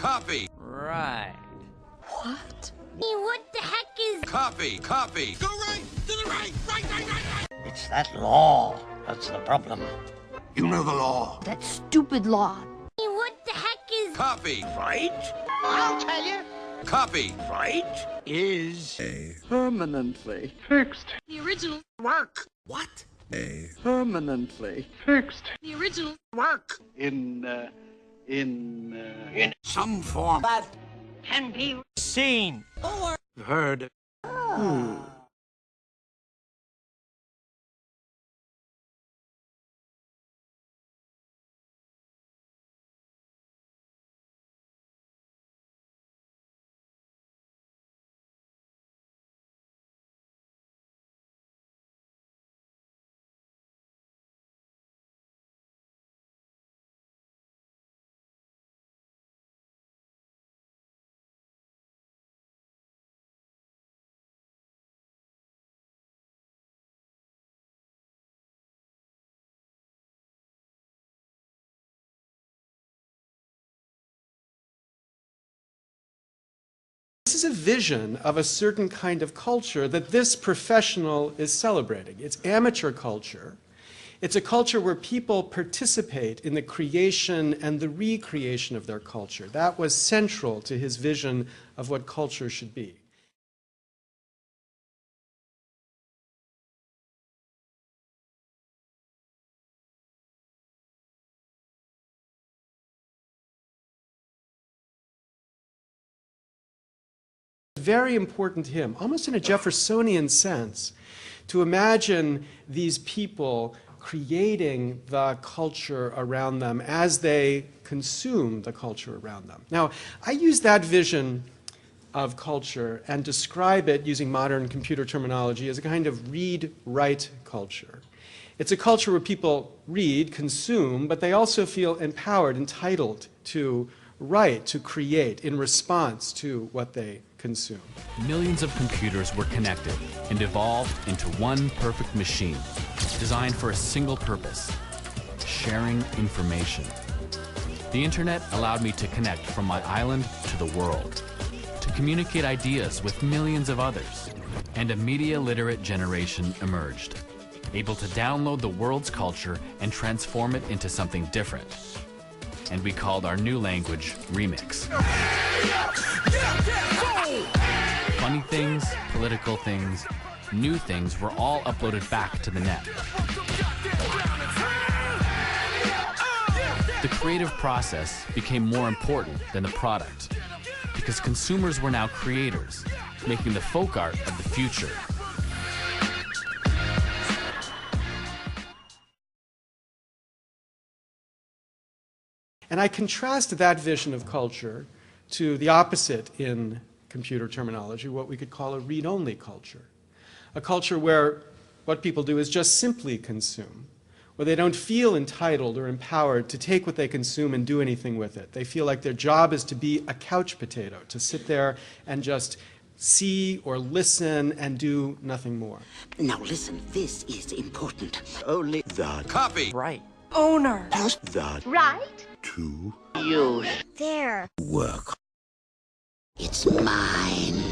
Copy. Right. What? What the heck is... Copy. Copy. Go right. To the right. Right. It's that law that's the problem. You know the law. That stupid law. What the heck is... Copy. Right? I'll tell you. Copy. Right is permanently fixed. The original. Work. What? Permanently fixed. The original. Work. In Some form. that can be seen or Heard. This is a vision of a certain kind of culture that this professional is celebrating. It's amateur culture. It's a culture where people participate in the creation and the recreation of their culture. That was central to his vision of what culture should be. Very important to him, almost in a Jeffersonian sense, to imagine these people creating the culture around them as they consume the culture around them. Now, I use that vision of culture and describe it using modern computer terminology as a kind of read-write culture. It's a culture where people read, consume, but they also feel empowered, entitled to write, to create in response to what they consume. Millions of computers were connected and evolved into one perfect machine, designed for a single purpose: sharing information. The internet allowed me to connect from my island to the world, to communicate ideas with millions of others, and a media-literate generation emerged, able to download the world's culture and transform it into something different. And we called our new language Remix. Funny things, political things, new things were all uploaded back to the net. The creative process became more important than the product, because consumers were now creators, making the folk art of the future. And I contrast that vision of culture to the opposite in computer terminology, what we could call a read-only culture. A culture where what people do is just simply consume, where they don't feel entitled or empowered to take what they consume and do anything with it. They feel like their job is to be a couch potato, to sit there and just see or listen and do nothing more. Now listen, this is important. Only the Copy. Right. Owner. the Right? to use There. work. It's mine.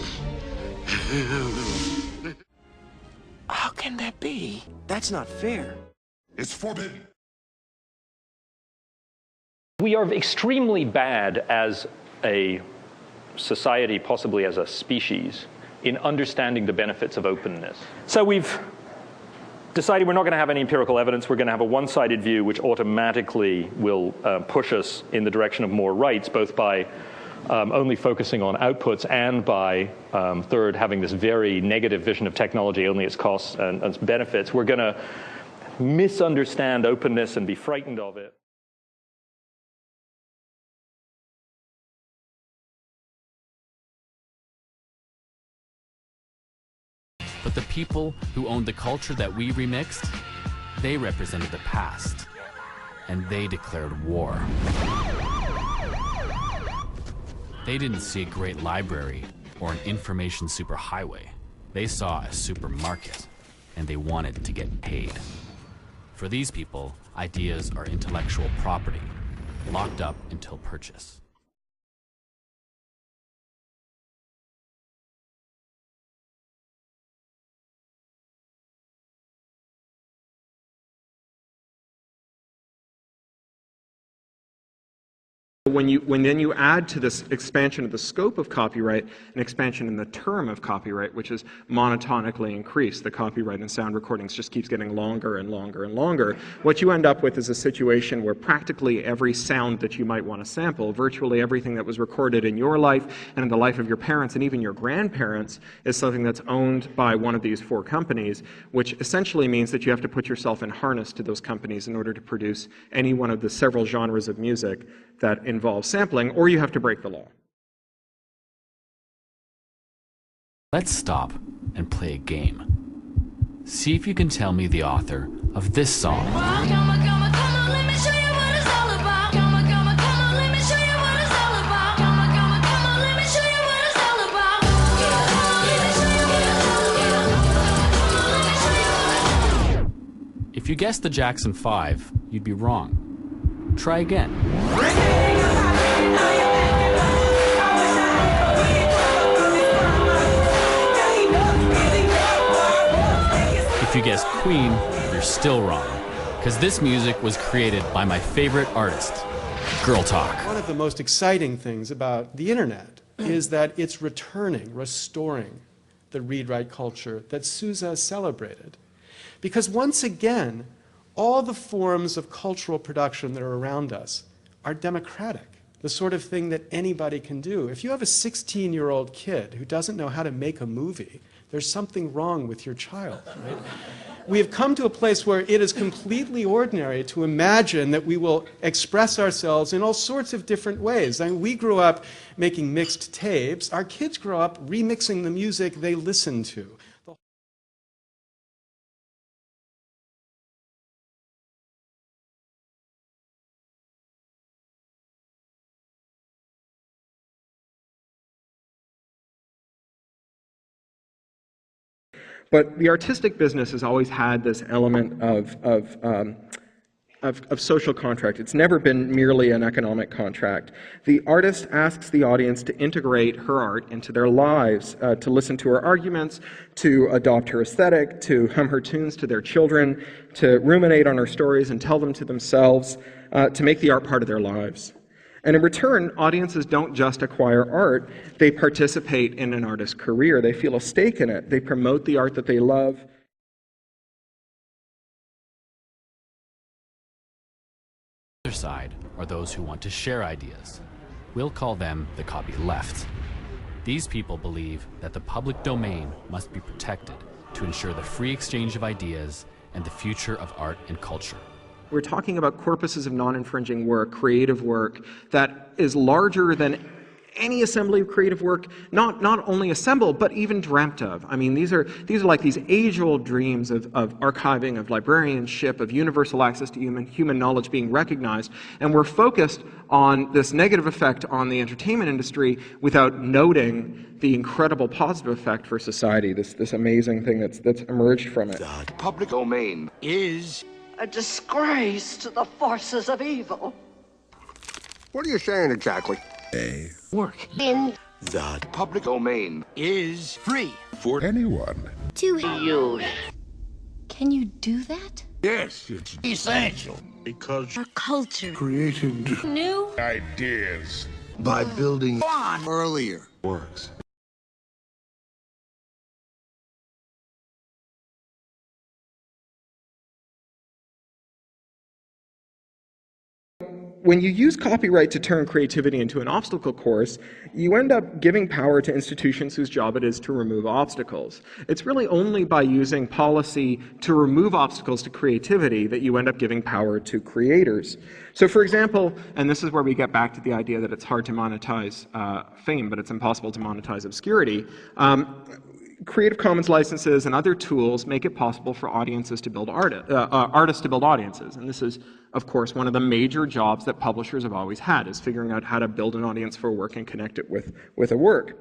How can that be? That's not fair. It's forbidden. We are extremely bad as a society, possibly as a species, in understanding the benefits of openness. So we've decided we're not going to have any empirical evidence. We're going to have a one-sided view which automatically will push us in the direction of more rights, both by only focusing on outputs and by, third, having this very negative vision of technology, only its costs and its benefits. We're going to misunderstand openness and be frightened of it. But the people who owned the culture that we remixed, they represented the past, and they declared war. They didn't see a great library or an information superhighway. They saw a supermarket, and they wanted to get paid. For these people, ideas are intellectual property, locked up until purchase. When then you add to this expansion of the scope of copyright an expansion in the term of copyright, which is monotonically increased, the copyright in sound recordings just keeps getting longer and longer and longer, what you end up with is a situation where practically every sound that you might want to sample, virtually everything that was recorded in your life and in the life of your parents and even your grandparents, is something that's owned by one of these 4 companies, which essentially means that you have to put yourself in harness to those companies in order to produce any one of the several genres of music that involves sampling, or you have to break the law. Let's stop and play a game. See if you can tell me the author of this song. If you guessed the Jackson 5, you'd be wrong. Try again. If you guessed Queen, you're still wrong, because this music was created by my favorite artist, Girl Talk. One of the most exciting things about the internet is that it's restoring the read-write culture that Sousa celebrated. Because once again, all the forms of cultural production that are around us are democratic, the sort of thing that anybody can do. If you have a 16-year-old kid who doesn't know how to make a movie, there's something wrong with your child, right? We have come to a place where it is completely ordinary to imagine that we will express ourselves in all sorts of different ways. I mean, we grew up making mixed tapes. Our kids grow up remixing the music they listen to. But the artistic business has always had this element of social contract. It's never been merely an economic contract. The artist asks the audience to integrate her art into their lives, to listen to her arguments, to adopt her aesthetic, to hum her tunes to their children, to ruminate on her stories and tell them to themselves, to make the art part of their lives. And in return, audiences don't just acquire art, they participate in an artist's career. They feel a stake in it. They promote the art that they love. The other side are those who want to share ideas. We'll call them the copy left. These people believe that the public domain must be protected to ensure the free exchange of ideas and the future of art and culture. We're talking about corpuses of non-infringing work, creative work, that is larger than any assembly of creative work, not only assembled, but even dreamt of. I mean, these are like these age-old dreams of archiving, of librarianship, of universal access to human knowledge being recognized, and we're focused on this negative effect on the entertainment industry without noting the incredible positive effect for society, this amazing thing that's emerged from it. The public domain is a disgrace to the forces of evil. What are you saying exactly? Work in The public domain is free for anyone to use. Can you do that? Yes, it's essential because Our culture created new ideas by building on earlier works. When you use copyright to turn creativity into an obstacle course, you end up giving power to institutions whose job it is to remove obstacles. It's really only by using policy to remove obstacles to creativity that you end up giving power to creators. So for example, and this is where we get back to the idea that it's hard to monetize fame, but it's impossible to monetize obscurity, Creative Commons licenses and other tools make it possible for audiences to build artists to build audiences. And this is, of course, one of the major jobs that publishers have always had, is figuring out how to build an audience for a work and connect it with a work.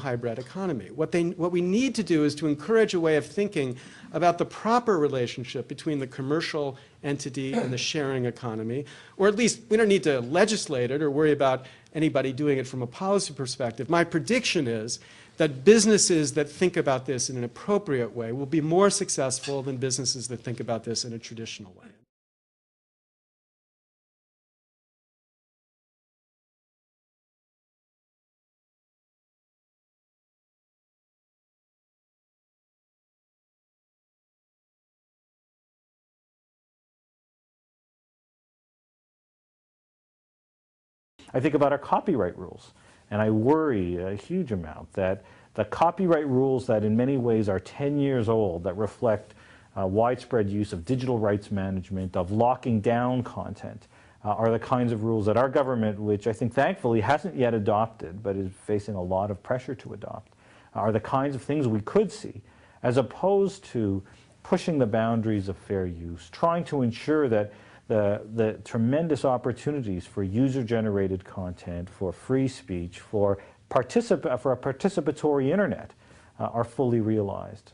Hybrid economy. What we need to do is to encourage a way of thinking about the proper relationship between the commercial entity and the sharing economy, or at least we don't need to legislate it or worry about anybody doing it from a policy perspective. My prediction is that businesses that think about this in an appropriate way will be more successful than businesses that think about this in a traditional way. I think about our copyright rules, and I worry a huge amount that the copyright rules that in many ways are 10 years old, that reflect widespread use of digital rights management, of locking down content, are the kinds of rules that our government, which I think thankfully hasn't yet adopted, but is facing a lot of pressure to adopt, are the kinds of things we could see, as opposed to pushing the boundaries of fair use, trying to ensure that the tremendous opportunities for user-generated content, for free speech, for a participatory internet are fully realized.